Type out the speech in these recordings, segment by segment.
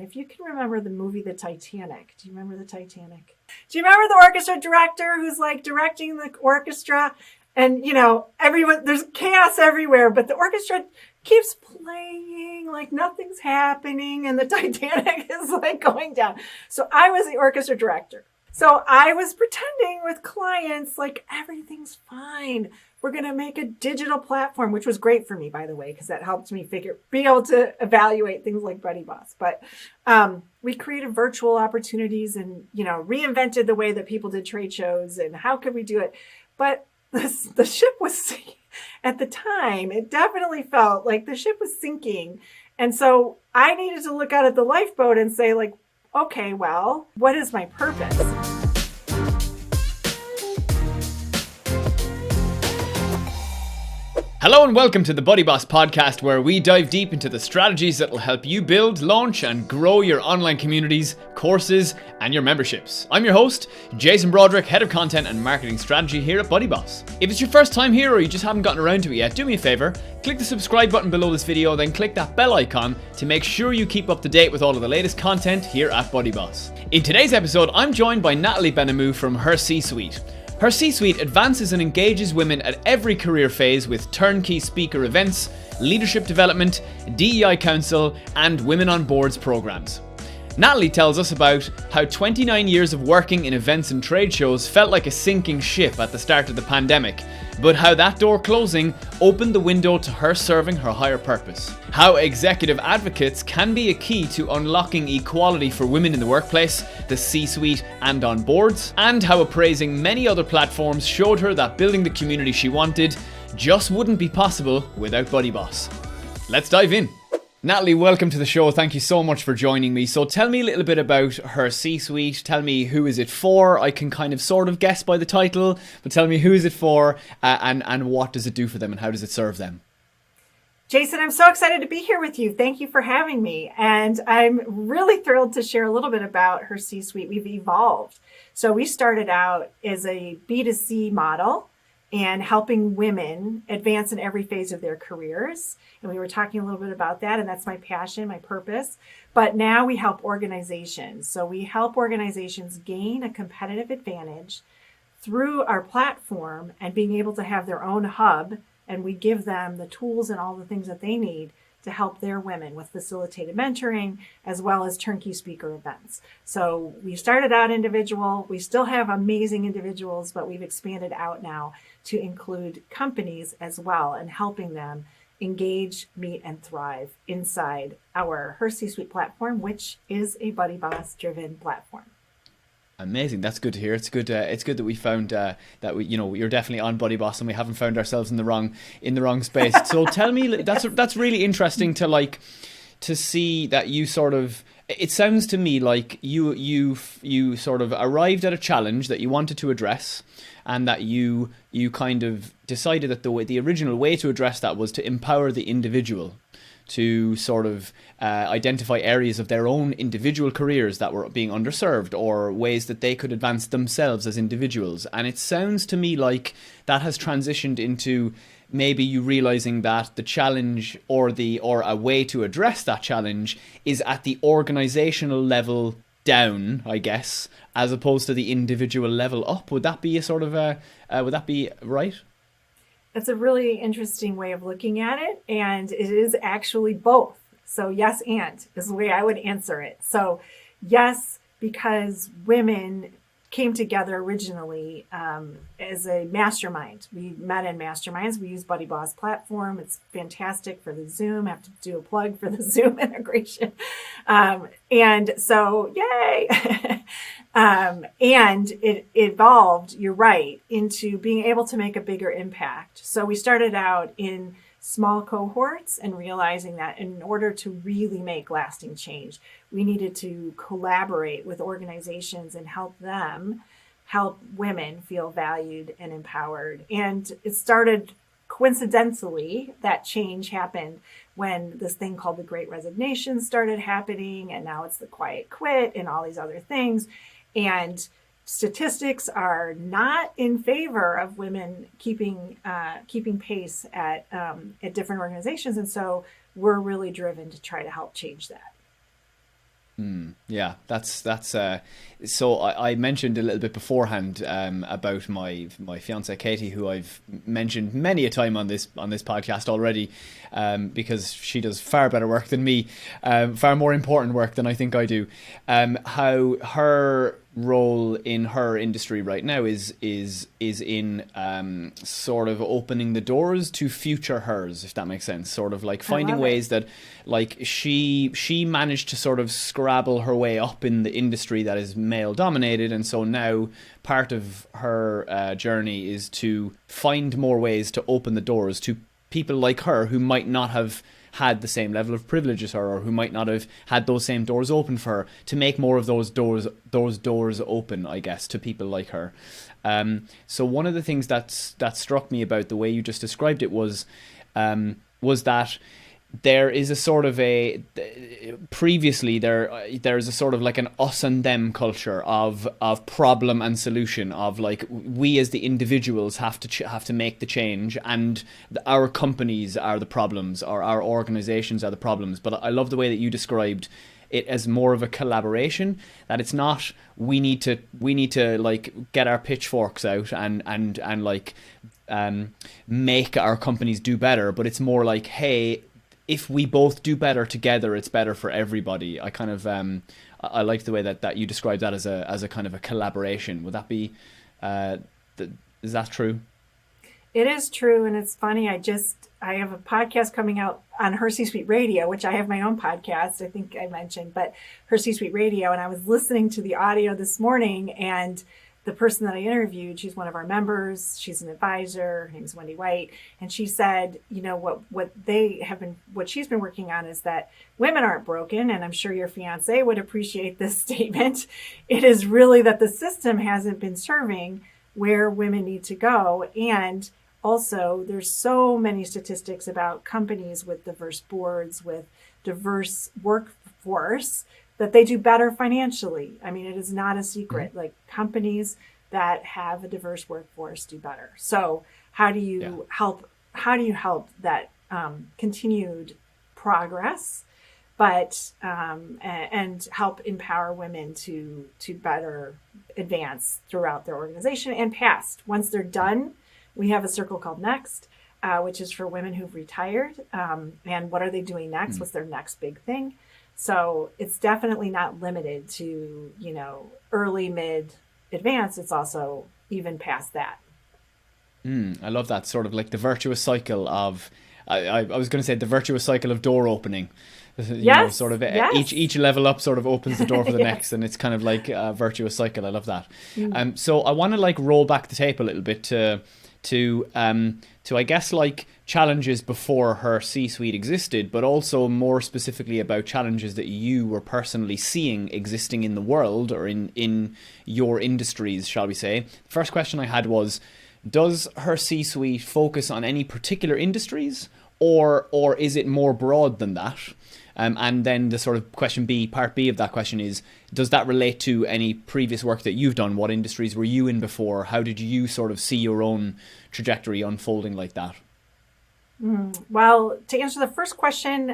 if you can remember the movie The Titanic. Do you remember The Titanic? Do you remember the orchestra director who's like directing the orchestra? And, everyone, there's chaos everywhere, but the orchestra keeps playing like nothing's happening and the Titanic is like going down. So I was the orchestra director. So I was pretending with clients like everything's fine. We're going to make a digital platform, which was great for me, by the way, because that helped me be able to evaluate things like BuddyBoss. But we created virtual opportunities and, reinvented the way that people did trade shows and how could we do it. But the ship was sinking. At the time, it definitely felt like the ship was sinking. And so I needed to look out at the lifeboat and say, like, okay, well, what is my purpose? Hello and welcome to the BuddyBoss podcast, where we dive deep into the strategies that will help you build, launch and grow your online communities, courses and your memberships. I'm your host, Jason Broderick, Head of Content and Marketing Strategy here at BuddyBoss. If it's your first time here or you just haven't gotten around to it yet, do me a favor, click the subscribe button below this video, then click that bell icon to make sure you keep up to date with all of the latest content here at BuddyBoss. In today's episode, I'm joined by Natalie Benamou from HerCsuite. HerCsuite advances and engages women at every career phase with Turnkey Speaker Events, leadership development, DEI Council, and Women on Boards programs. Natalie tells us about how 29 years of working in events and trade shows felt like a sinking ship at the start of the pandemic, but how that door closing opened the window to her serving her higher purpose. How executive advocates can be a key to unlocking equality for women in the workplace, the C-suite and on boards, and how appraising many other platforms showed her that building the community she wanted just wouldn't be possible without BuddyBoss. Let's dive in. Natalie, welcome to the show. Thank you so much for joining me. So tell me a little bit about HerCsuite. Tell me, who is it for? I can kind of sort of guess by the title, but tell me, who is it for and what does it do for them and how does it serve them? Jason, I'm so excited to be here with you. Thank you for having me. And I'm really thrilled to share a little bit about HerCsuite. We've evolved. So we started out as a B2C model and helping women advance in every phase of their careers. And we were talking a little bit about that, and that's my passion, my purpose. But now we help organizations. So we help organizations gain a competitive advantage through our platform and being able to have their own hub, and we give them the tools and all the things that they need to help their women with facilitated mentoring, as well as turnkey speaker events. So we started out individual. We still have amazing individuals, but we've expanded out now to include companies as well and helping them engage, meet, and thrive inside our HerCsuite platform, which is a BuddyBoss driven platform. Amazing. That's good to hear. It's good that we found that you're definitely on BuddyBoss and we haven't found ourselves in the wrong space. So tell me, that's really interesting to see that you sort of. It sounds to me like you sort of arrived at a challenge that you wanted to address, and that you kind of decided that the original way to address that was to empower the individual to sort of identify areas of their own individual careers that were being underserved or ways that they could advance themselves as individuals. And it sounds to me like that has transitioned into maybe you realizing that the challenge or a way to address that challenge is at the organizational level down, I guess, as opposed to the individual level up. Would that be would that be right? That's a really interesting way of looking at it. And it is actually both. So yes, and is the way I would answer it. So yes, because women came together originally as a mastermind. We met in masterminds. We use BuddyBoss platform. It's fantastic for the Zoom. I have to do a plug for the Zoom integration. And so, yay! And it evolved, you're right, into being able to make a bigger impact. So we started out in small cohorts and realizing that in order to really make lasting change, we needed to collaborate with organizations and help women feel valued and empowered. And it started coincidentally, that change happened when this thing called the Great Resignation started happening, and now it's the quiet quit and all these other things. And statistics are not in favor of women keeping pace at different organizations, and so we're really driven to try to help change that. Yeah, that's so I mentioned a little bit beforehand about my fiance Katie, who I've mentioned many a time on this podcast already, because she does far better work than me, far more important work than I think I do. How her role in her industry right now is in sort of opening the doors to future hers, if that makes sense. Sort of like finding ways that, like, she managed to sort of scrabble her way up in the industry that is male dominated, and so now part of her journey is to find more ways to open the doors to people like her who might not have had the same level of privilege as her, or who might not have had those same doors open for her, to make more of those doors open, I guess, to people like her. So one of the things that struck me about the way you just described it was that there is a sort of previously there's a sort of like an us and them culture of problem and solution, of like, we as the individuals have to make the change, and our companies are the problems, or our organizations are the problems. But I love the way that you described it as more of a collaboration, that it's not we need to like get our pitchforks out and like make our companies do better, but it's more like, hey, if we both do better together, it's better for everybody. I kind of I like the way that you describe that as a kind of a collaboration. Would that be is that true? It is true, and it's funny. I have a podcast coming out on HerCsuite Radio, which I have my own podcast, I think I mentioned, but HerCsuite Radio, and I was listening to the audio this morning, and the person that I interviewed, she's one of our members. She's an advisor. Her name's Wendy White. And she said, you know, what she's been working on is that women aren't broken. And I'm sure your fiance would appreciate this statement. It is really that the system hasn't been serving where women need to go. And also, there's so many statistics about companies with diverse boards, with diverse workforce, that they do better financially. I mean, it is not a secret. Like, companies that have a diverse workforce do better. So how do you help that continued progress, but and help empower women to better advance throughout their organization and past. Once they're done, we have a circle called Next, which is for women who've retired. And what are they doing next? What's their next big thing? So it's definitely not limited to, you know, early, mid, advanced. It's also even past that. I love that, sort of like the virtuous cycle of, I was going to say the virtuous cycle of door opening. You know, sort of each level up sort of opens the door for the next, and it's kind of like a virtuous cycle. I love that. So I want to like roll back the tape a little bit to I guess like challenges before HerCsuite existed, but also more specifically about challenges that you were personally seeing existing in the world, or in your industries, shall we say. First question I had was, does HerCsuite focus on any particular industries, or is it more broad than that? And then the sort of part B of that question is, does that relate to any previous work that you've done? What industries were you in before? How did you sort of see your own trajectory unfolding like that? Well, to answer the first question,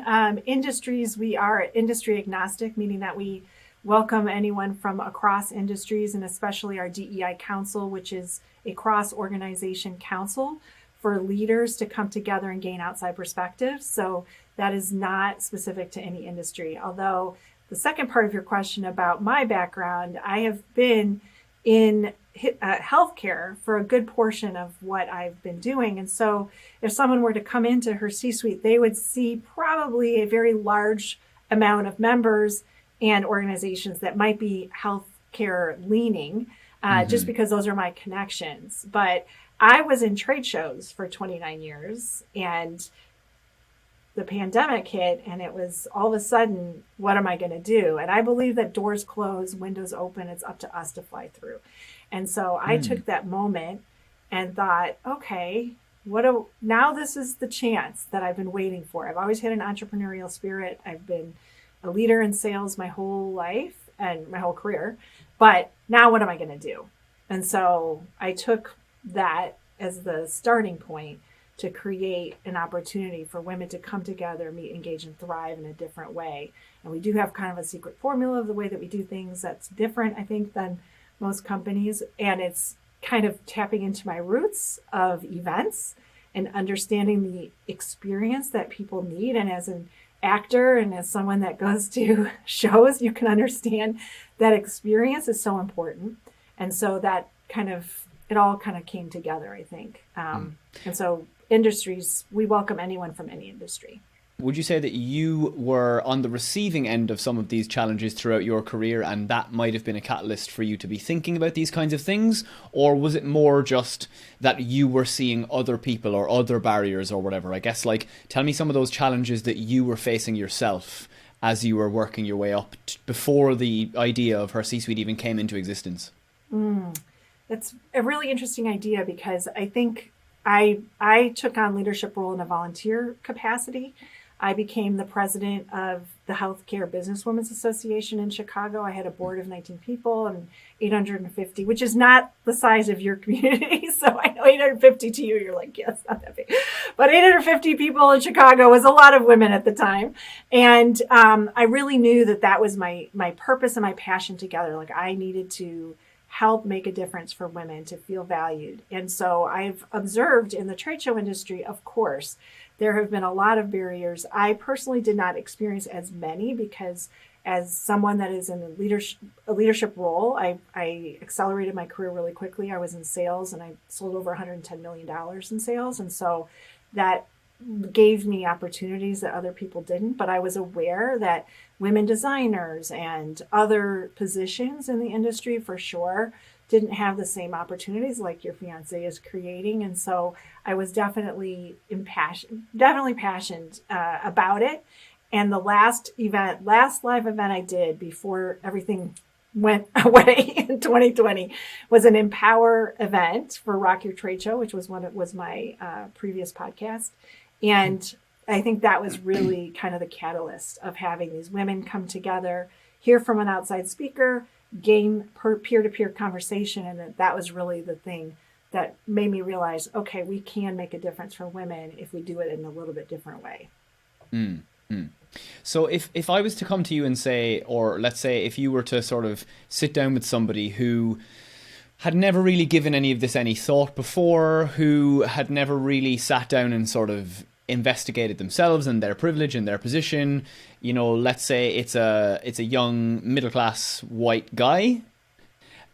industries, we are industry agnostic, meaning that we welcome anyone from across industries, and especially our DEI Council, which is a cross-organization council for leaders to come together and gain outside perspectives. So that is not specific to any industry. Although the second part of your question about my background, I have been in healthcare for a good portion of what I've been doing. And so if someone were to come into HerCsuite, they would see probably a very large amount of members and organizations that might be healthcare leaning, just because those are my connections. But I was in trade shows for 29 years, and the pandemic hit, and it was all of a sudden, what am I going to do? And I believe that doors close, windows open. It's up to us to fly through. And so I took that moment and thought, okay, now this is the chance that I've been waiting for. I've always had an entrepreneurial spirit. I've been a leader in sales my whole life and my whole career. But now what am I going to do? And so I took that as the starting point to create an opportunity for women to come together, meet, engage, and thrive in a different way. And we do have kind of a secret formula of the way that we do things that's different, I think, than most companies. And it's kind of tapping into my roots of events and understanding the experience that people need. And as an actor and as someone that goes to shows, you can understand that experience is so important. And so that it all kind of came together, I think. And so industries, we welcome anyone from any industry. Would you say that you were on the receiving end of some of these challenges throughout your career, and that might have been a catalyst for you to be thinking about these kinds of things? Or was it more just that you were seeing other people or other barriers or whatever? I guess, like, tell me some of those challenges that you were facing yourself as you were working your way up before the idea of HerCsuite even came into existence. That's a really interesting idea, because I think I took on leadership role in a volunteer capacity. I became the president of the Healthcare Businesswomen's Association in Chicago. I had a board of 19 people and 850, which is not the size of your community. So I know 850 to you, you're like, yeah, it's not that big. But 850 people in Chicago was a lot of women at the time. And I really knew that was my purpose and my passion together. Like, I needed to help make a difference for women to feel valued. And so I've observed in the trade show industry, of course, there have been a lot of barriers. I personally did not experience as many, because as someone that is in a leadership role, I accelerated my career really quickly. I was in sales and I sold over $110 million in sales. And so that gave me opportunities that other people didn't. But I was aware that women designers and other positions in the industry, for sure, didn't have the same opportunities like your fiance is creating. And so I was definitely passionate about it. And the last live event I did before everything went away in 2020 was an Empower event for Rock Your Trade Show, which was my previous podcast. And I think that was really kind of the catalyst of having these women come together, hear from an outside speaker, gain peer-to-peer conversation. And that was really the thing that made me realize, okay, we can make a difference for women if we do it in a little bit different way. So if I was to come to you and say, or let's say if you were to sort of sit down with somebody who had never really given any of this any thought before, who had never really sat down and sort of investigated themselves and their privilege and their position, you know, let's say it's a young middle class white guy,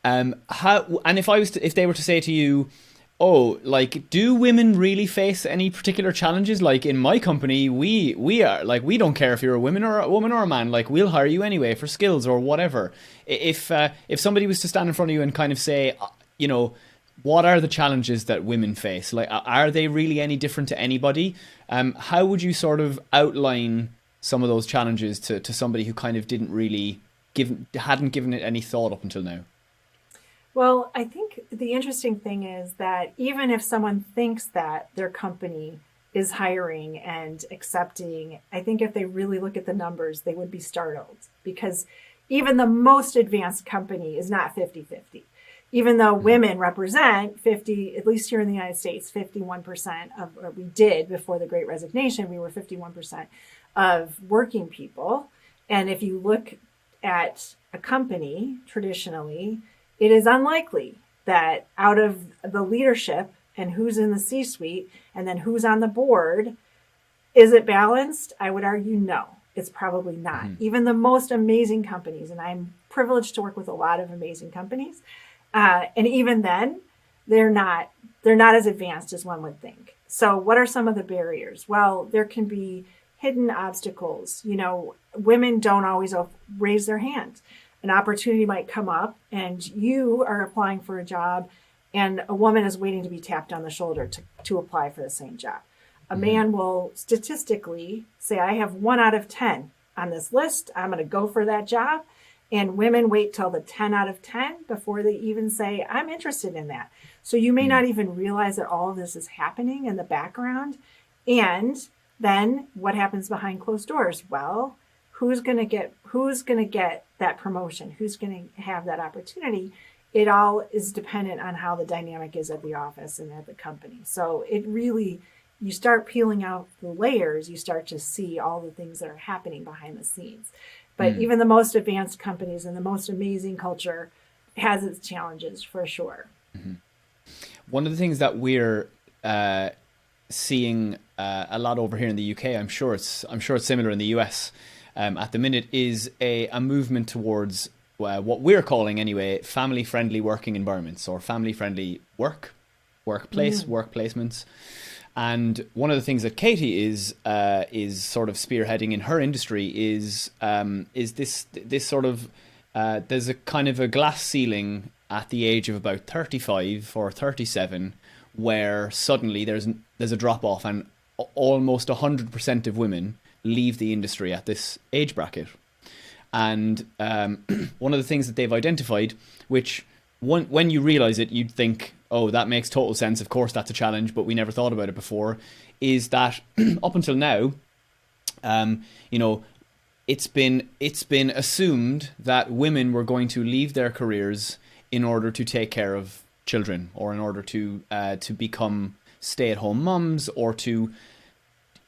if they were to say to you, oh, like, do women really face any particular challenges? Like, in my company, we are like, we don't care if you're a woman or a man, like, we'll hire you anyway for skills or whatever. If somebody was to stand in front of you and kind of say, you know, what are the challenges that women face? Like, are they really any different to anybody? How would you sort of outline some of those challenges to somebody who kind of hadn't given it any thought up until now? Well, I think the interesting thing is that even if someone thinks that their company is hiring and accepting, I think if they really look at the numbers, they would be startled, because even the most advanced company is not 50-50. Even though women represent 50, at least here in the United States, 51% of, or we did before the Great Resignation, we were 51% of working people. And if you look at a company traditionally, it is unlikely that out of the leadership and who's in the C-suite and then who's on the board, is it balanced? I would argue no, it's probably not. Even the most amazing companies, and I'm privileged to work with a lot of amazing companies, and even then, they're not as advanced as one would think. So what are some of the barriers? Well, there can be hidden obstacles. You know, women don't always raise their hand. An opportunity might come up and you are applying for a job and a woman is waiting to be tapped on the shoulder to apply for the same job. A man will statistically say, I have 1 out of 10 on this list. I'm going to go for that job. And women wait till the 10 out of 10 before they even say, I'm interested in that. So you may not even realize that all of this is happening in the background. And then what happens behind closed doors? Well, who's going to get that promotion? Who's going to have that opportunity? It all is dependent on how the dynamic is at the office and at the company. So it really you start peeling out the layers, you start to see all the things that are happening behind the scenes. But even the most advanced companies and the most amazing culture has its challenges for sure. One of the things that we're seeing a lot over here in the UK, I'm sure it's similar in the US at the minute, is a movement towards what we're calling anyway family-friendly working environments, or family-friendly workplace placements. And one of the things that Katie is sort of spearheading in her industry is this sort of there's a kind of a glass ceiling at the age of about 35 or 37, where suddenly there's a drop off, and almost 100% of women leave the industry at this age bracket. And one of the things that they've identified, which when you realize it, you'd think, oh, that makes total sense. Of course, that's a challenge, but we never thought about it before, is that up until now, it's been assumed that women were going to leave their careers in order to take care of children, or in order to become stay-at-home mums, or to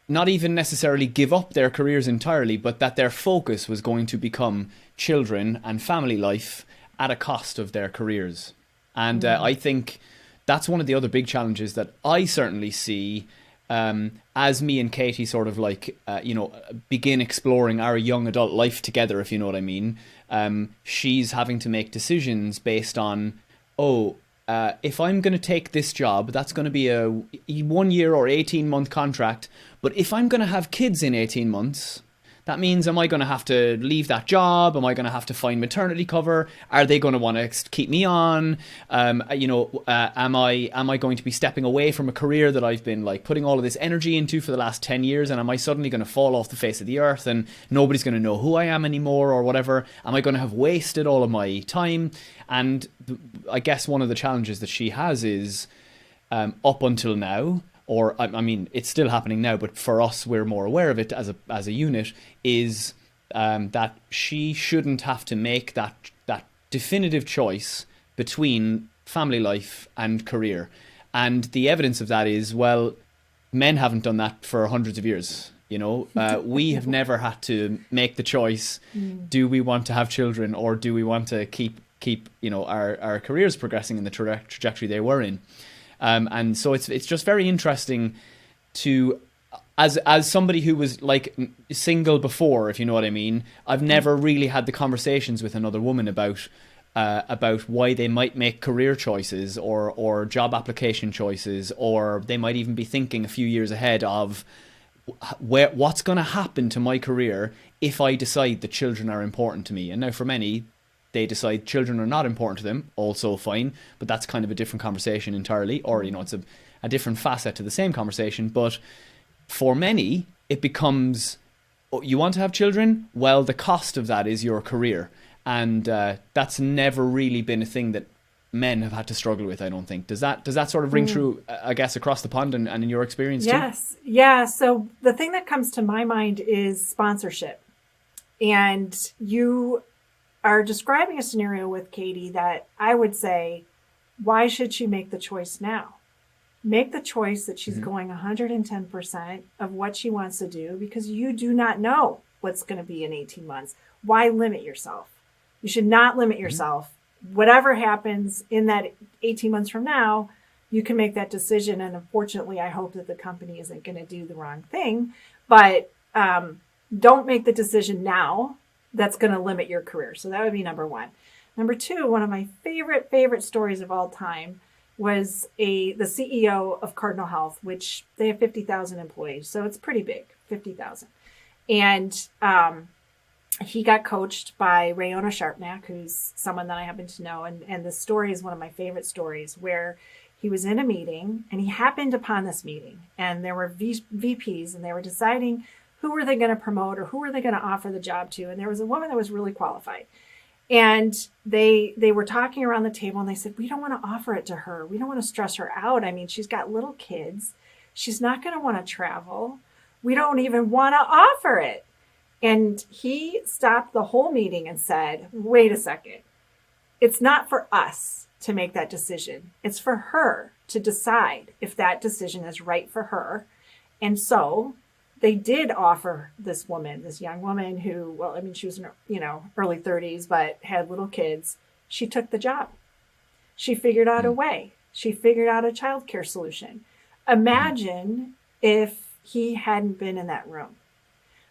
not even necessarily give up their careers entirely, but that their focus was going to become children and family life at a cost of their careers. And I think that's one of the other big challenges that I certainly see as me and Katie sort of begin exploring our young adult life together, if you know what I mean. She's having to make decisions based on, if I'm going to take this job, that's going to be a 1 year or 18-month contract. But if I'm going to have kids in 18 months, that means, am I going to have to leave that job? Am I going to have to find maternity cover? Are they going to want to keep me on? Am I going to be stepping away from a career that I've been putting all of this energy into for the last 10 years? And am I suddenly going to fall off the face of the earth and nobody's going to know who I am anymore, or whatever? Am I going to have wasted all of my time? And I guess one of the challenges that she has is up until now, or I mean, it's still happening now, but for us, we're more aware of it as a unit, is that she shouldn't have to make that definitive choice between family life and career. And the evidence of that is, well, men haven't done that for hundreds of years. We have never had to make the choice. Do we want to have children, or do we want to keep our careers progressing in the trajectory they were in? And so it's just very interesting to, as somebody who was single before, if you know what I mean, I've never really had the conversations with another woman about why they might make career choices or job application choices, or they might even be thinking a few years ahead of what's going to happen to my career if I decide that children are important to me. And now for many, they decide children are not important to them, also fine, but that's kind of a different conversation entirely, or it's a different facet to the same conversation. But for many, it becomes, you want to have children? Well, the cost of that is your career. And that's never really been a thing that men have had to struggle with, I don't think. Does that sort of ring true, I guess, across the pond and in your experience too? Yes. Yeah. So the thing that comes to my mind is sponsorship. And you are describing a scenario with Katie that I would say, why should she make the choice now? Make the choice that she's going 110% of what she wants to do, because you do not know what's going to be in 18 months. Why limit yourself? You should not limit yourself. Whatever happens in that 18 months from now, you can make that decision. And unfortunately, I hope that the company isn't going to do the wrong thing. But don't make the decision now that's going to limit your career. So that would be number one. Number two, one of my favorite stories of all time was the CEO of Cardinal Health, which they have 50,000 employees. So it's pretty big, 50,000. And he got coached by Rayona Sharpnack, who's someone that I happen to know. And the story is one of my favorite stories, where he was in a meeting and he happened upon this meeting, and there were VPs, and they were deciding who were they going to promote or who were they going to offer the job to. And there was a woman that was really qualified. And they were talking around the table, and they said, we don't want to offer it to her. We don't want to stress her out. I mean, she's got little kids. She's not going to want to travel. We don't even want to offer it. And he stopped the whole meeting and said, wait a second. It's not for us to make that decision. It's for her to decide if that decision is right for her. And so they did offer this young woman who, well, I mean, she was in her, early 30s, but had little kids. She took the job. She figured out a way. She figured out a childcare solution. Imagine if he hadn't been in that room.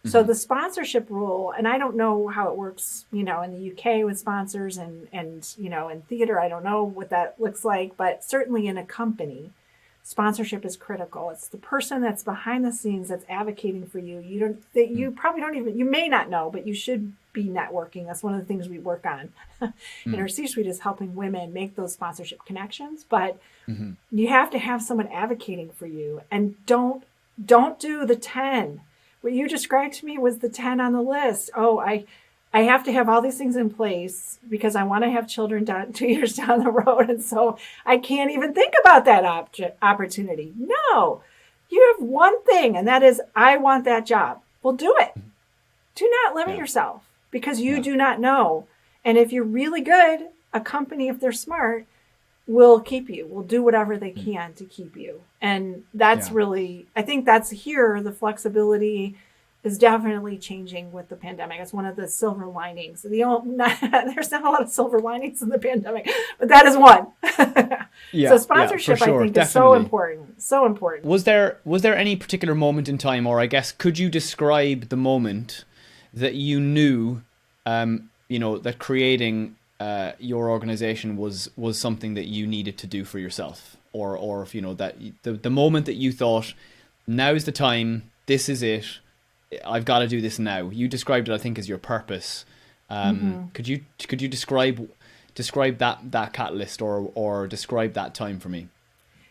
So the sponsorship rule, and I don't know how it works, in the UK with sponsors and in theater, I don't know what that looks like, but certainly in a company, sponsorship is critical. It's the person that's behind the scenes that's advocating for you. You probably don't even, you may not know, but you should be networking. That's one of the things we work on in our C-suite is helping women make those sponsorship connections. But you have to have someone advocating for you, and don't do the 10. What you described to me was the 10 on the list. Oh, I have to have all these things in place because I want to have children 2 years down the road. And so I can't even think about that opportunity. No, you have one thing, and that is, I want that job. Well, do it. Do not limit yourself because you do not know. And if you're really good, a company, if they're smart, will keep you, will do whatever they can to keep you. And that's really, I think that's here, the flexibility is definitely changing with the pandemic. It's one of the silver linings. There's not a lot of silver linings in the pandemic, but that is one. So sponsorship, I think, is so important. So important. Was there any particular moment in time, or I guess, could you describe the moment that you knew, that creating your organization was something that you needed to do for yourself, or if that the moment that you thought, now's the time, this is it, I've got to do this now. You described it, I think, as your purpose. Could you describe that catalyst or describe that time for me?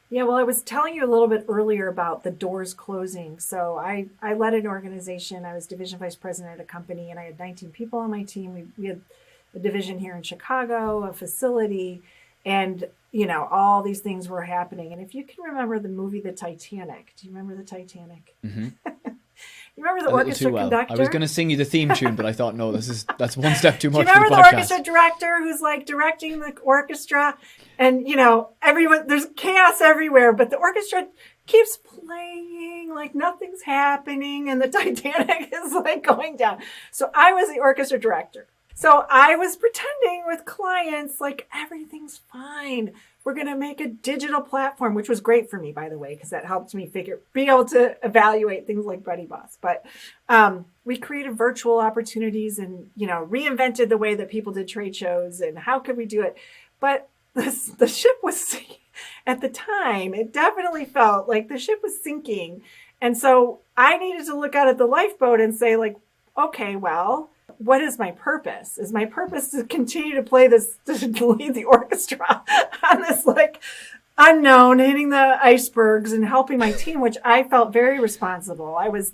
Yeah, well, I was telling you a little bit earlier about the doors closing. So I led an organization. I was division vice president at a company, and I had 19 people on my team. We had a division here in Chicago, a facility, and all these things were happening. And if you can remember the movie The Titanic, do you remember The Titanic? You remember the orchestra conductor? I was going to sing you the theme tune, but I thought, no, that's one step too much. Do you remember the orchestra director who's like directing the orchestra, and everyone, there's chaos everywhere, but the orchestra keeps playing like nothing's happening, and the Titanic is like going down. So I was the orchestra director. So I was pretending with clients like everything's fine. We're going to make a digital platform, which was great for me, by the way, because that helped me be able to evaluate things like BuddyBoss. But we created virtual opportunities and, reinvented the way that people did trade shows and how could we do it. But the ship was sinking. At the time, it definitely felt like the ship was sinking. And so I needed to look out at the lifeboat and say, like, okay, well, what is my purpose? Is my purpose to continue to play this, to lead the orchestra on this like unknown, hitting the icebergs and helping my team, which I felt very responsible. I was,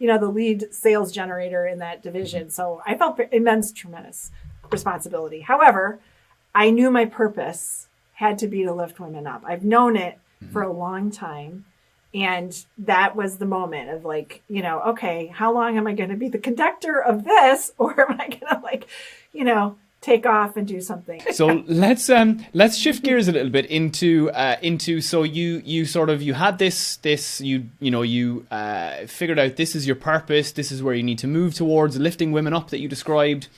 the lead sales generator in that division. So I felt tremendous responsibility. However, I knew my purpose had to be to lift women up. I've known it for a long time. And that was the moment of like, okay, how long am I going to be the conductor of this? Or am I going to take off and do something? So let's shift gears a little bit into so you had this you figured out this is your purpose, this is where you need to move towards, lifting women up that you described.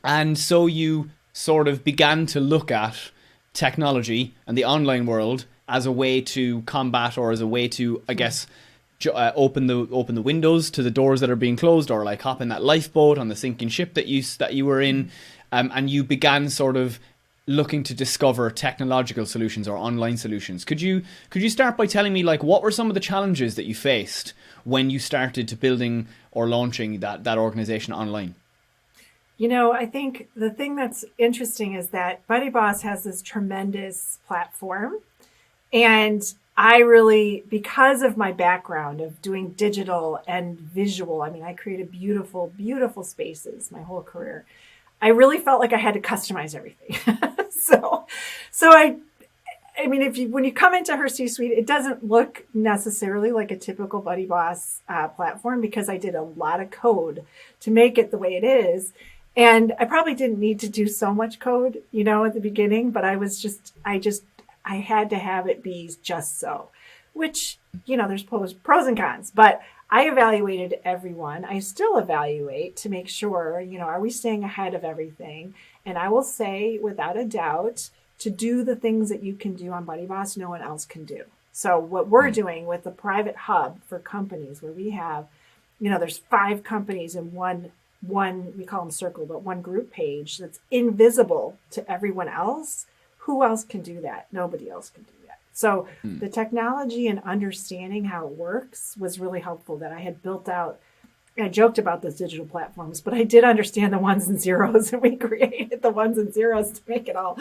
And so you sort of began to look at technology and the online world as a way to combat, or as a way to, I guess, open the windows to the doors that are being closed, or like hop in that lifeboat on the sinking ship that you were in, and you began sort of looking to discover technological solutions or online solutions. Could you start by telling me, like, what were some of the challenges that you faced when you started to building or launching that organization online? I think the thing that's interesting is that BuddyBoss has this tremendous platform. And I really, because of my background of doing digital and visual, I created beautiful, beautiful spaces my whole career. I really felt like I had to customize everything. So when you come into HerCsuite, it doesn't look necessarily like a typical BuddyBoss platform because I did a lot of code to make it the way it is. And I probably didn't need to do so much code, at the beginning, but I had to have it be just so. which, there's pros and cons, but I evaluated everyone. I still evaluate to make sure, are we staying ahead of everything? And I will say, without a doubt, to do the things that you can do on BuddyBoss, no one else can do. So what we're doing with the private hub for companies, where we have, there's 5 companies in one, we call them circle, but one group page that's invisible to everyone else. Who else can do that? Nobody else can do that. So the technology and understanding how it works was really helpful, that I had built out. I joked about those digital platforms, but I did understand the ones and zeros, and we created the ones and zeros to make it all,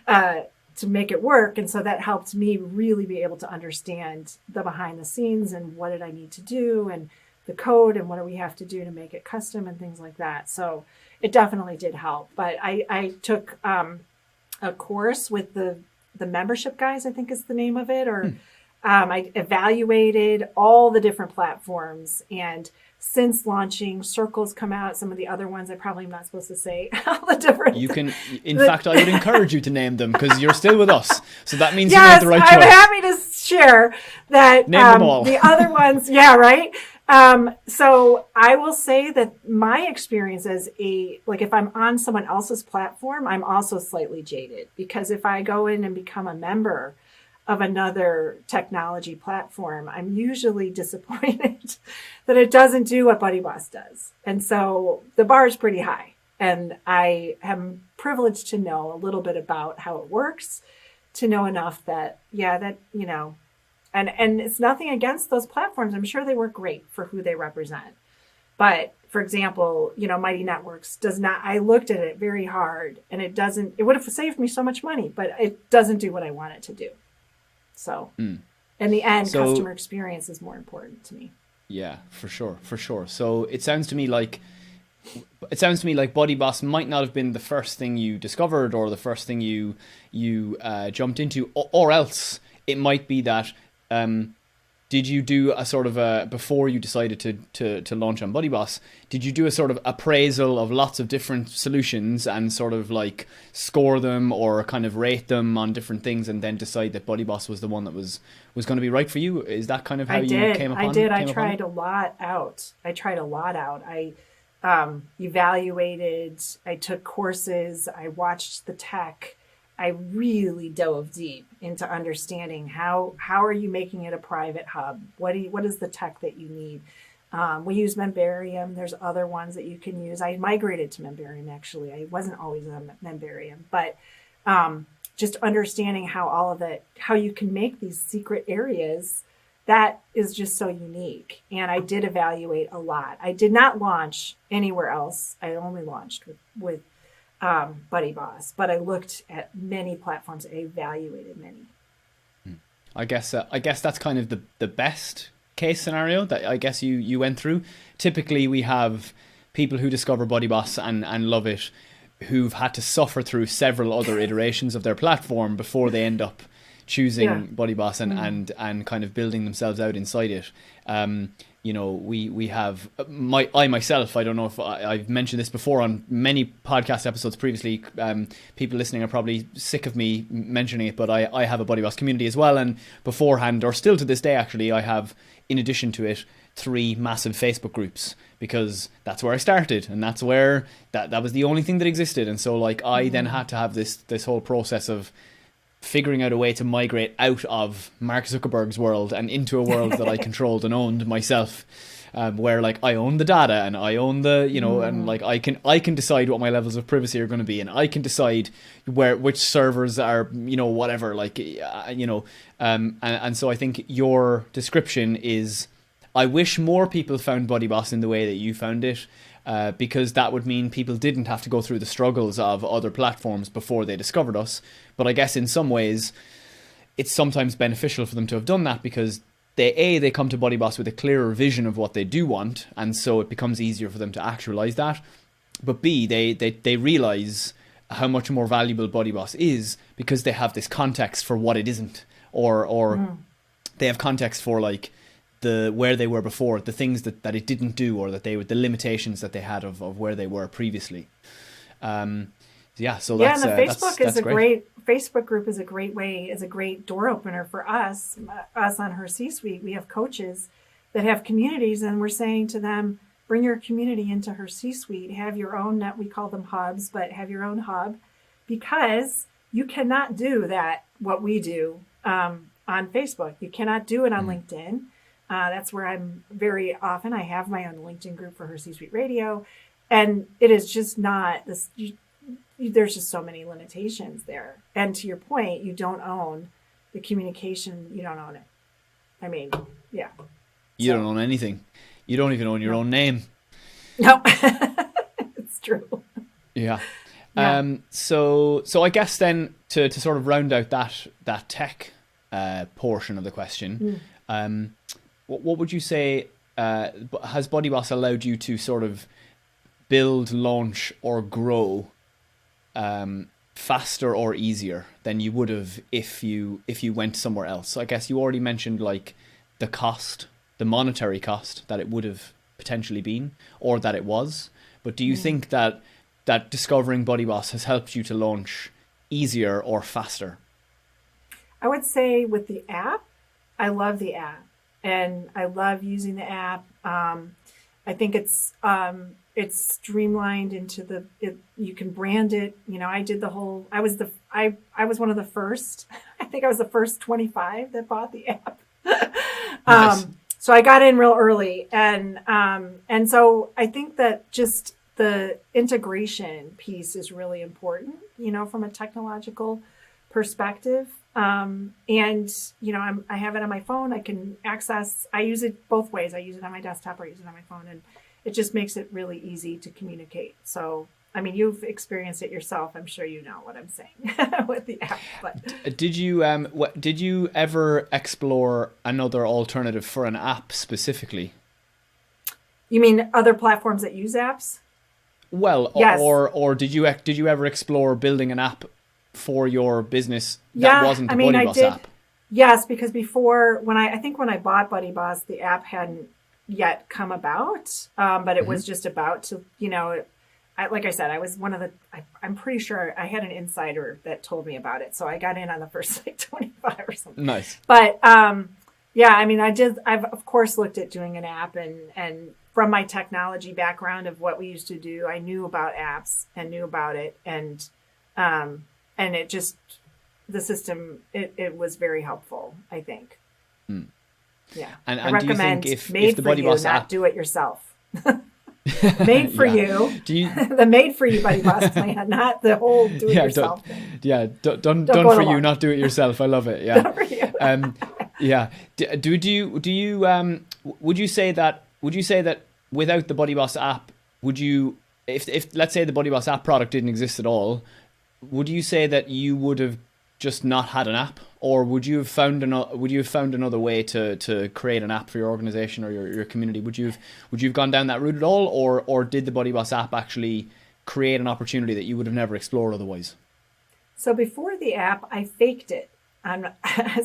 to make it work. And so that helped me really be able to understand the behind the scenes and what did I need to do, and the code, and what do we have to do to make it custom and things like that. So it definitely did help. But I took a course with the membership guys, I think is the name of it, or I evaluated all the different platforms. And since launching, Circle's come out, some of the other ones I probably am not supposed to say all the different. You can, in fact, I would encourage you to name them, because you're still with us. So that means yes, you made the right choice. I'm happy to share that. Name them all. The other ones, yeah, right. So I will say that my experience as if I'm on someone else's platform, I'm also slightly jaded, because if I go in and become a member of another technology platform, I'm usually disappointed that it doesn't do what BuddyBoss does. And so the bar is pretty high, and I am privileged to know a little bit about how it works, to know enough that, and it's nothing against those platforms. I'm sure they work great for who they represent. But for example, Mighty Networks does not, I looked at it very hard, and it would have saved me so much money, but it doesn't do what I want it to do. So in the end, customer experience is more important to me. Yeah, for sure. So it sounds to me like BuddyBoss might not have been the first thing you discovered, or the first thing you jumped into, or else it might be that did you do a sort of before you decided to launch on BuddyBoss, did you do a sort of appraisal of lots of different solutions and sort of like score them or kind of rate them on different things, and then decide that BuddyBoss was the one that was going to be right for you? Is that kind of how you came upon it? I did. I tried a lot out. I evaluated, I took courses, I watched the tech. I really dove deep into understanding how are you making it a private hub? What is the tech that you need? We use Membarium. There's other ones that you can use. I migrated to Membarium, actually. I wasn't always on Membarium, but just understanding how you can make these secret areas, that is just so unique. And I did evaluate a lot. I did not launch anywhere else. I only launched with BuddyBoss, but I looked at many platforms. I evaluated many. I guess that's kind of the best case scenario that I guess you went through. Typically, we have people who discover BuddyBoss and love it, who've had to suffer through several other iterations of their platform before they end up choosing BuddyBoss and kind of building themselves out inside it. We have I myself, I don't know if I've mentioned this before on many podcast episodes previously. People listening are probably sick of me mentioning it, but I have a BuddyBoss community as well. And beforehand, or still to this day, actually, I have, in addition to it, 3 massive Facebook groups, because that's where I started, and that's where that was the only thing that existed. And so I then had to have this whole process of figuring out a way to migrate out of Mark Zuckerberg's world and into a world that I controlled and owned myself, where I own the data, and I own the and I can decide what my levels of privacy are going to be, and I can decide which servers are whatever, and so I think your description is, I wish more people found BuddyBoss in the way that you found it, because that would mean people didn't have to go through the struggles of other platforms before they discovered us. But I guess in some ways, it's sometimes beneficial for them to have done that, because they come to BuddyBoss with a clearer vision of what they do want, and so it becomes easier for them to actualize that. But B, they realize how much more valuable BuddyBoss is, because they have this context for what it isn't, or they have context for where they were before, the things that it didn't do, or that the limitations that they had of where they were previously. So that's and the Facebook is a great Facebook group is a great door opener for us on HerCsuite. We have coaches that have communities, and we're saying to them, bring your community into HerCsuite, have your own, we call them hubs, but have your own hub, because you cannot do that, what we do on Facebook. You cannot do it on LinkedIn. That's where I'm very often. I have my own LinkedIn group for HerCsuite Radio, and it is just not this. There's just so many limitations there. And to your point, you don't own the communication. You don't own it. I mean, yeah. You don't own anything. You don't even own your own name. No, it's true. Yeah. So I guess then to sort of round out that tech portion of the question, what would you say has BuddyBoss allowed you to sort of build, launch, or grow faster or easier than you would have if you went somewhere else? So I guess you already mentioned like the cost, the monetary cost that it would have potentially been, or that it was. But do you think that discovering BuddyBoss has helped you to launch easier or faster? I would say with the app, I love the app, and I love using the app. I think it's streamlined into you can brand it. You know, I did the whole, I was one of the first, I think I was the first 25 that bought the app. Nice. So I got in real early, and so I think that just the integration piece is really important, you know, from a technological perspective. And, you know, I have it on my phone. I can access, I use it both ways. I use it on my desktop or I use it on my phone, and it just makes it really easy to communicate. So, I mean, you've experienced it yourself. I'm sure you know what I'm saying with the app. But did you ever explore another alternative for an app specifically? You mean other platforms that use apps? Well, yes. or did you ever explore building an app for your business that wasn't the BuddyBoss app? Yes, because before, when I bought BuddyBoss, the app hadn't yet come about, but it was just about to, you know, like I said, I was I'm pretty sure I had an insider that told me about it. So I got in on the first like 25 or something. Nice. But yeah, I mean, I've of course looked at doing an app, and from my technology background of what we used to do, I knew about apps and knew about it. And it just, the system, it was very helpful, I think. Yeah. And I recommend, do you think if the BuddyBoss app, not do it yourself. Made for you. The made for you BuddyBoss plan, not the whole do it yourself thing. Yeah, done for you, not do it yourself. I love it. Yeah. Done for you. Yeah. Would you say that without the BuddyBoss app, would you, if let's say the BuddyBoss app product didn't exist at all, would you say that you would have just not had an app, or would you have found another way to create an app for your organization or your community? Would you have gone down that route at all, or did the BuddyBoss app actually create an opportunity that you would have never explored otherwise? So before the app, I faked it.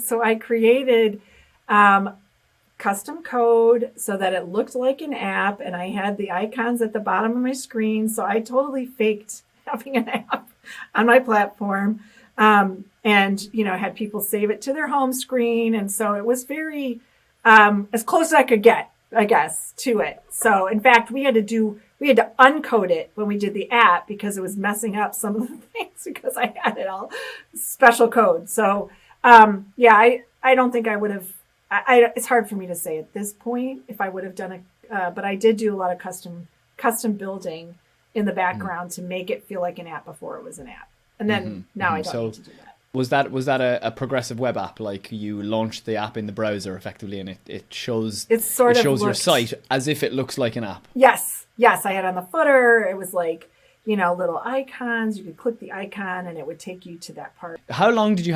So I created custom code so that it looked like an app, and I had the icons at the bottom of my screen. So I totally faked having an app on my platform. And, you know, had people save it to their home screen. And so it was very, as close as I could get, I guess, to it. So in fact, we had to uncode it when we did the app because it was messing up some of the things because I had it all special code. So, yeah, I don't think I would have, it's hard for me to say at this point if I would have done but I did do a lot of custom building in the background to make it feel like an app before it was an app. And then now I don't need to do that. Was that a progressive web app? Like you launched the app in the browser effectively, and it shows your site as if it looks like an app. Yes. I had on the footer. It was like, you know, little icons. You could click the icon, and it would take you to that part. How long did you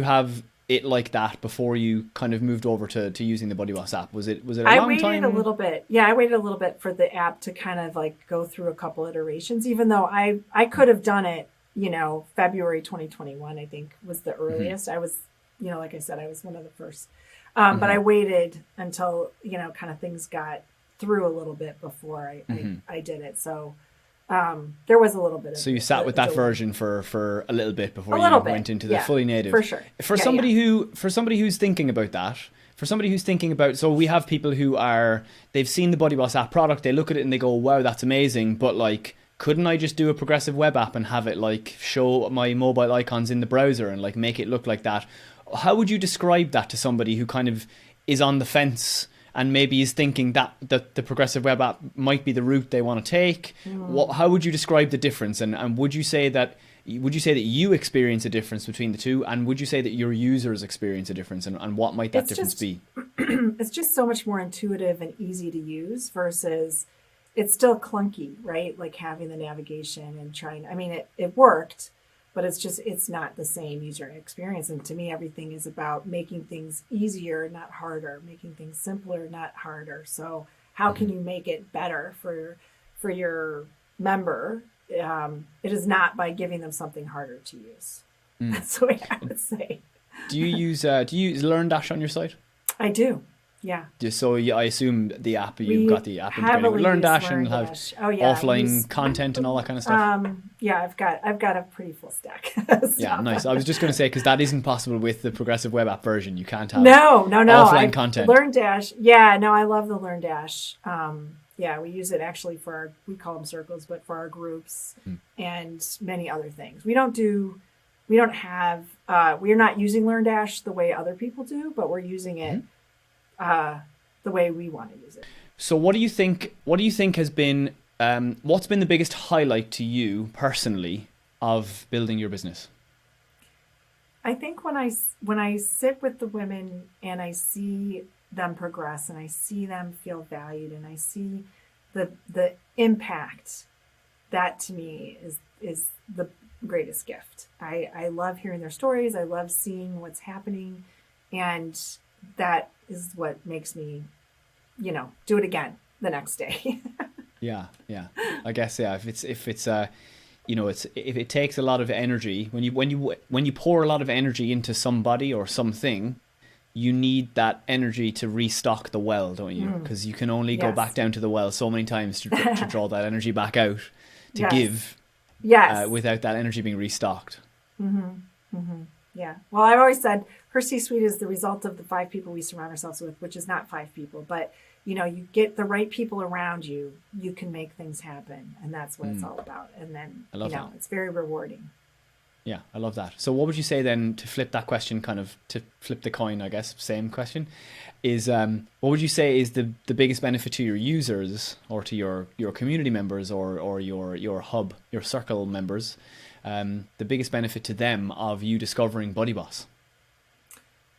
have it like that before you kind of moved over to using the BuddyBoss app? Was it a long time? I waited a little bit. Yeah, I waited a little bit for the app to kind of like go through a couple iterations, even though I could have done it. You know, February 2021, I think, was the earliest. I was, you know, like I said, I was one of the first. But I waited until, you know, kind of things got through a little bit before I did it. So, there was a little bit of So you sat with that version for a little bit before you went into the fully native. For sure. For somebody who's thinking about that, so we have people who they've seen the BuddyBoss app product, they look at it and they go, wow, that's amazing, but like, couldn't I just do a progressive web app and have it like show my mobile icons in the browser and like make it look like that? How would you describe that to somebody who kind of is on the fence and maybe is thinking that the progressive web app might be the route they want to take? How would you describe the difference? And would you say that you experience a difference between the two? And would you say that your users experience a difference? And what might that difference be? It's just so much more intuitive and easy to use versus it's still clunky, right? Like having the navigation and it worked, but it's not the same user experience. And to me, everything is about making things easier, not harder, making things simpler, not harder. So how can you make it better for your member? It is not by giving them something harder to use. That's the way I would say. Do you use LearnDash on your site? I do. Yeah. So I assume the app, you've got the app integrated with LearnDash and have offline content and all that kind of stuff. Yeah, I've got a pretty full stack. Yeah, nice. I was just going to say, because that isn't possible with the progressive web app version. You can't have offline content. LearnDash. Yeah, no, I love the LearnDash. Yeah, we use it actually we call them circles, but for our groups and many other things. We're not using LearnDash the way other people do, but we're using it the way we want to use it. So what do you think has been, what's been the biggest highlight to you personally of building your business? I think when I sit with the women and I see them progress and I see them feel valued and I see the impact, that to me is the greatest gift. I love hearing their stories. I love seeing what's happening, and that is what makes me, do it again the next day. Yeah. I guess if it takes a lot of energy, when you pour a lot of energy into somebody or something, you need that energy to restock the well, don't you? Because you can only go back down to the well so many times to draw that energy back out to give. Yes. Without that energy being restocked. Yeah. Well, I've always said HerCsuite is the result of the 5 people we surround ourselves with, which is not 5 people, but you get the right people around you, you can make things happen, and that's what it's all about. And then it's very rewarding. Yeah, I love that. So what would you say then, to flip that question, kind of to flip the coin, I guess, same question, is what would you say is the biggest benefit to your users or to your community members or your hub, your circle members, the biggest benefit to them of you discovering BuddyBoss?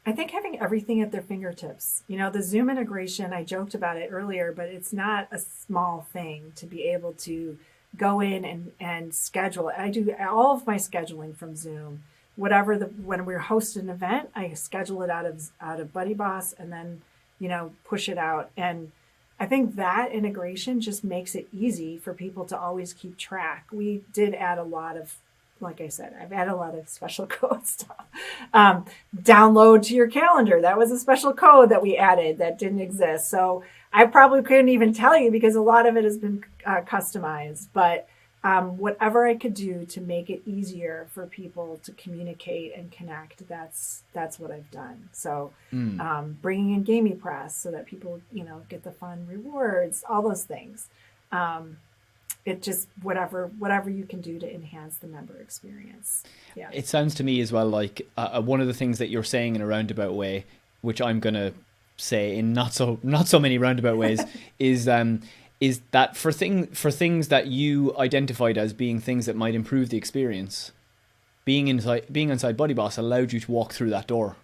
I think having everything at their fingertips. The Zoom integration, I joked about it earlier, but it's not a small thing to be able to go in and schedule. I do all of my scheduling from Zoom. When we host an event, I schedule it out of BuddyBoss and then, push it out. And I think that integration just makes it easy for people to always keep track. We did add a lot of, like I said, I've added a lot of special code stuff. Download to your calendar. That was a special code that we added that didn't exist. So I probably couldn't even tell you because a lot of it has been customized. But whatever I could do to make it easier for people to communicate and connect, that's what I've done. So bringing in Gamey Press so that people, get the fun rewards, all those things. It just whatever you can do to enhance the member experience. Yeah. It sounds to me as well like one of the things that you're saying in a roundabout way, which I'm gonna say in not so many roundabout ways, is that for things that you identified as being things that might improve the experience, being inside BuddyBoss allowed you to walk through that door.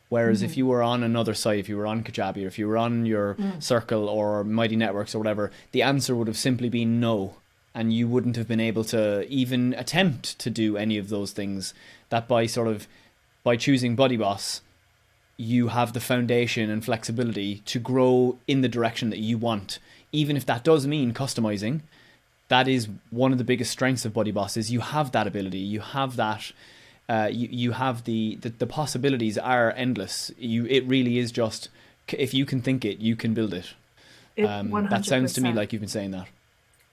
Whereas if you were on another site, if you were on Kajabi, or if you were on your Circle or Mighty Networks or whatever, the answer would have simply been no. And you wouldn't have been able to even attempt to do any of those things. That by choosing BuddyBoss, you have the foundation and flexibility to grow in the direction that you want. Even if that does mean customizing, that is one of the biggest strengths of BuddyBoss, is you have that ability. You have that, you have the possibilities are endless. It really is just, if you can think it, you can build it. That sounds to me like you've been saying that.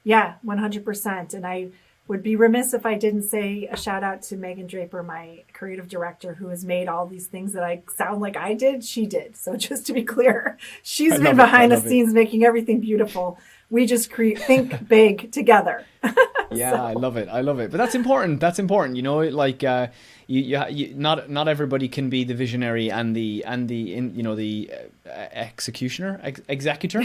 Yeah, 100%. And I would be remiss if I didn't say a shout out to Megan Draper, my creative director, who has made all these things that I sound like I did. She did. So just to be clear, she's been behind the scenes making everything beautiful. We just think big together. Yeah, So. I love it. But that's important. You know, like you not everybody can be the visionary and the executioner, executor.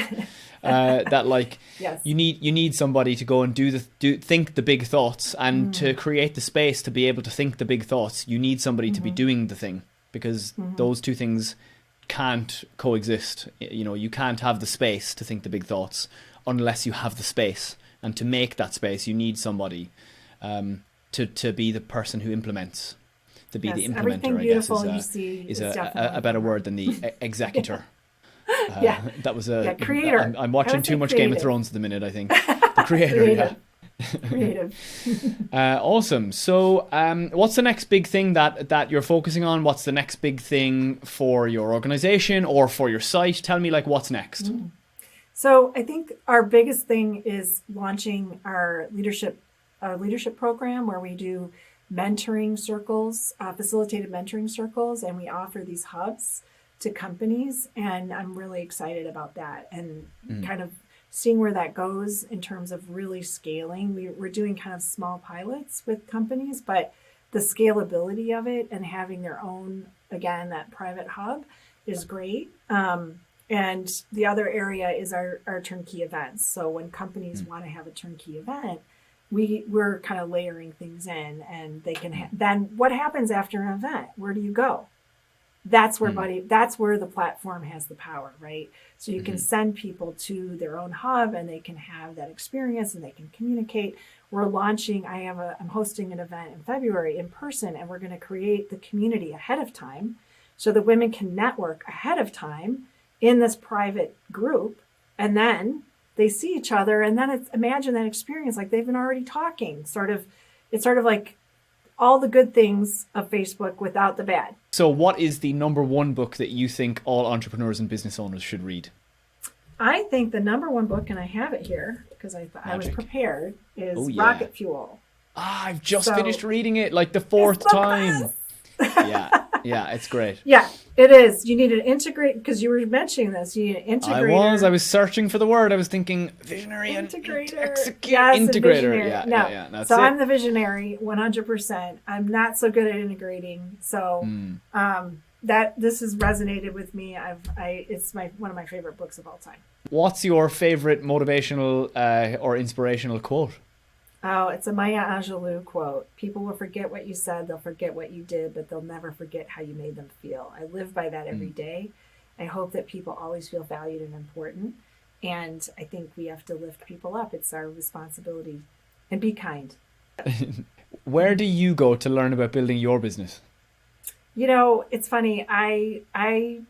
That like Yes. you need somebody to go and think the big thoughts, and to create the space to be able to think the big thoughts. You need somebody to be doing the thing, because those two things can't coexist. You know, you can't have the space to think the big thoughts unless you have the space. And to make that space, you need somebody to be the person who implements, to be the implementer, I guess, is a better word than the executor. That was a creator. I'm watching too much Game of Thrones at the minute, I think. The creator, Creative. Awesome. So what's the next big thing that you're focusing on? What's the next big thing for your organization or for your site? Tell me, like, what's next? So I think our biggest thing is launching our leadership program, where we do mentoring circles, facilitated mentoring circles, and we offer these hubs to companies. And I'm really excited about that, and kind of seeing where that goes in terms of really scaling. We're doing kind of small pilots with companies, but the scalability of it and having their own, again, that private hub is great. And the other area is our turnkey events. So when companies want to have a turnkey event, we're kind of layering things in, and they can then what happens after an event? Where do you go? That's where that's where the platform has the power, right? So you can send people to their own hub, and they can have that experience, and they can communicate. We're launching. I'm hosting an event in February in person, and we're going to create the community ahead of time, so that women can network ahead of time in this private group, and then they see each other, and then imagine that experience like they've been already talking. It's sort of like all the good things of Facebook without the bad. So what is the number one book that you think all entrepreneurs and business owners should read? I think the number one book, and I have it here because I was prepared, is Rocket Fuel. I've just finished reading it like the fourth time. Yeah, it's great. Yeah, it is. You need an integrate, because you were mentioning this. You need an integrator. I was searching for the word. I was thinking visionary integrator. Integrator. Yeah. So I'm the visionary, 100%. I'm not so good at integrating. So this has resonated with me. It's one of my favorite books of all time. What's your favorite motivational or inspirational quote? Oh, it's a Maya Angelou quote. People will forget what you said, they'll forget what you did, but they'll never forget how you made them feel. I live by that every day. I hope that people always feel valued and important. And I think we have to lift people up. It's our responsibility. And be kind. Where do you go to learn about building your business? You know, it's funny. I'm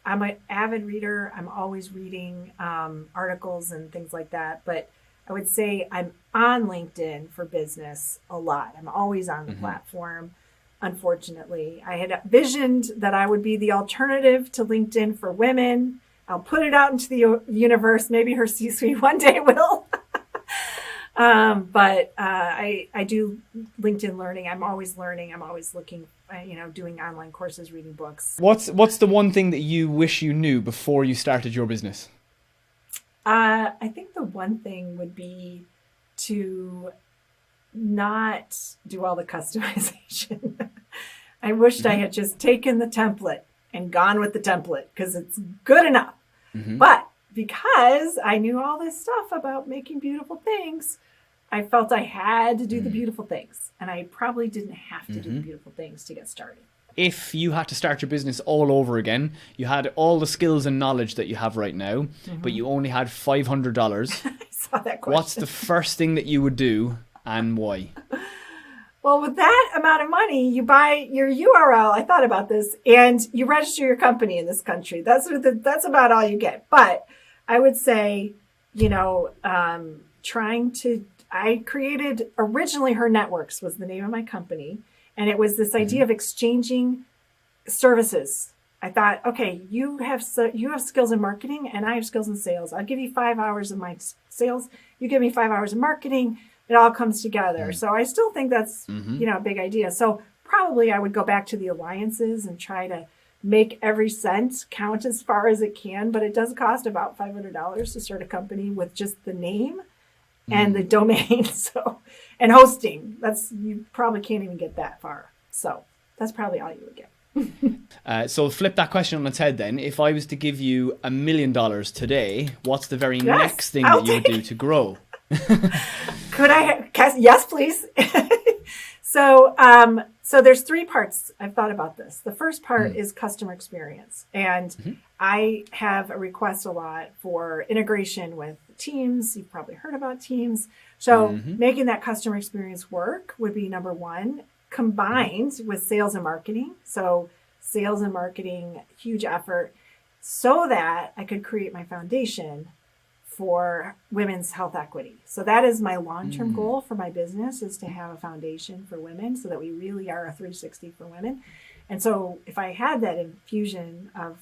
an avid reader. I'm always reading articles and things like that. But I would say I'm on LinkedIn for business a lot. I'm always on the platform, unfortunately. I had visioned that I would be the alternative to LinkedIn for women. I'll put it out into the universe. Maybe HerCsuite one day will. But I do LinkedIn learning. I'm always learning. I'm always looking, doing online courses, reading books. What's the one thing that you wish you knew before you started your business? I think the one thing would be to not do all the customization. I wished I had just taken the template and gone with the template, because it's good enough. But because I knew all this stuff about making beautiful things, I felt I had to do the beautiful things. And I probably didn't have to do the beautiful things to get started. If you had to start your business all over again, you had all the skills and knowledge that you have right now, but you only had $500. I saw that question. What's the first thing that you would do, and why? Well, with that amount of money, you buy your URL. I thought about this, and you register your company in this country. That's about all you get. But I would say, I created, originally Her Networks was the name of my company. And it was this idea of exchanging services. I thought, okay, you have skills in marketing and I have skills in sales. I'll give you 5 hours of my sales. you give me 5 hours of marketing, it all comes together. So I still think that's, a big idea. So probably I would go back to the alliances and try to make every cent count as far as it can, but it does cost about $500 to start a company with just the name and the domain. So, and hosting, you probably can't even get that far. So that's probably all you would get. So flip that question on its head then. If I was to give you $1 million today, what's the very next thing that you would do to grow? Could I? Yes, please. So there's 3 parts. I've thought about this. The first part is customer experience. And I have a request a lot for integration with Teams. You've probably heard about Teams. So making that customer experience work would be number 1, combined with sales and marketing. So sales and marketing, huge effort, so that I could create my foundation for women's health equity. So that is my long-term goal for my business, is to have a foundation for women so that we really are a 360 for women. And so if I had that infusion of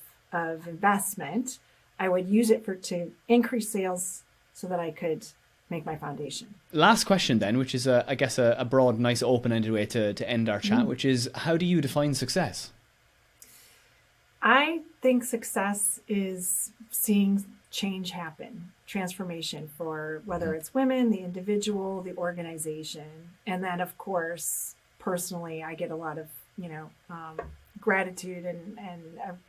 investment, I would use it to increase sales so that I could make my foundation. Last question then, which is I guess a broad, nice, open-ended way to end our chat, which is, how do you define success? I think success is seeing change happen, transformation, for whether it's women, the individual, the organization. And then, of course, personally, I get a lot of, gratitude and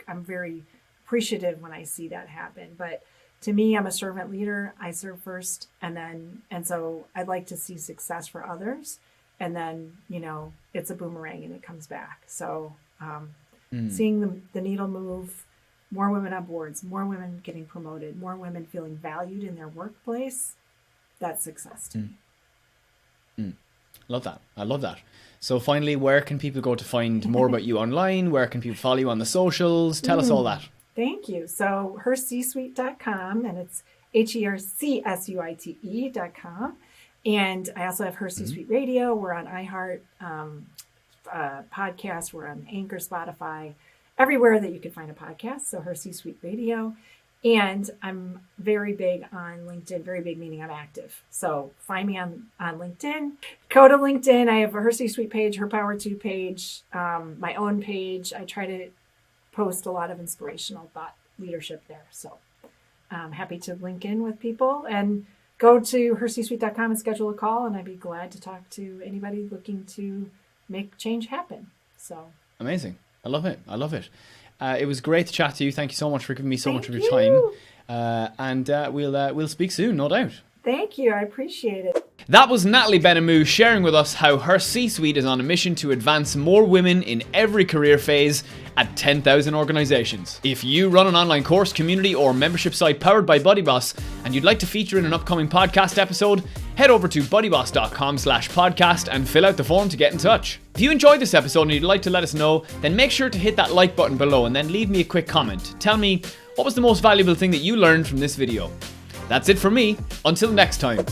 I'm very appreciative when I see that happen. But to me, I'm a servant leader. I serve first, and so I'd like to see success for others. And then, it's a boomerang and it comes back. So seeing the needle move, more women on boards, more women getting promoted, more women feeling valued in their workplace, that's success to me. Love that. I love that. So finally, where can people go to find more about you online? Where can people follow you on the socials? Tell us all that. Thank you. So HerCsuite.com, and it's HerCsuite.com. And I also have HerCsuite Radio. We're on iHeart podcast. We're on Anchor, Spotify, everywhere that you can find a podcast. So HerCsuite Radio. And I'm very big on LinkedIn, very big meaning I'm active. So find me on LinkedIn. Go to LinkedIn. I have a HerCsuite page, Her Power 2 page, my own page. I try to post a lot of inspirational thought leadership there. So I'm happy to link in with people, and go to HerCsuite.com and schedule a call, and I'd be glad to talk to anybody looking to make change happen. So amazing. I love it. I love it. It was great to chat to you. Thank you so much for giving me so much of your time. And we'll speak soon, no doubt. Thank you. I appreciate it. That was Natalie Benamou sharing with us how her C-suite is on a mission to advance more women in every career phase at 10,000 organizations. If you run an online course, community, or membership site powered by BuddyBoss and you'd like to feature in an upcoming podcast episode, head over to buddyboss.com/podcast and fill out the form to get in touch. If you enjoyed this episode and you'd like to let us know, then make sure to hit that like button below and then leave me a quick comment. Tell me, what was the most valuable thing that you learned from this video? That's it for me. Until next time.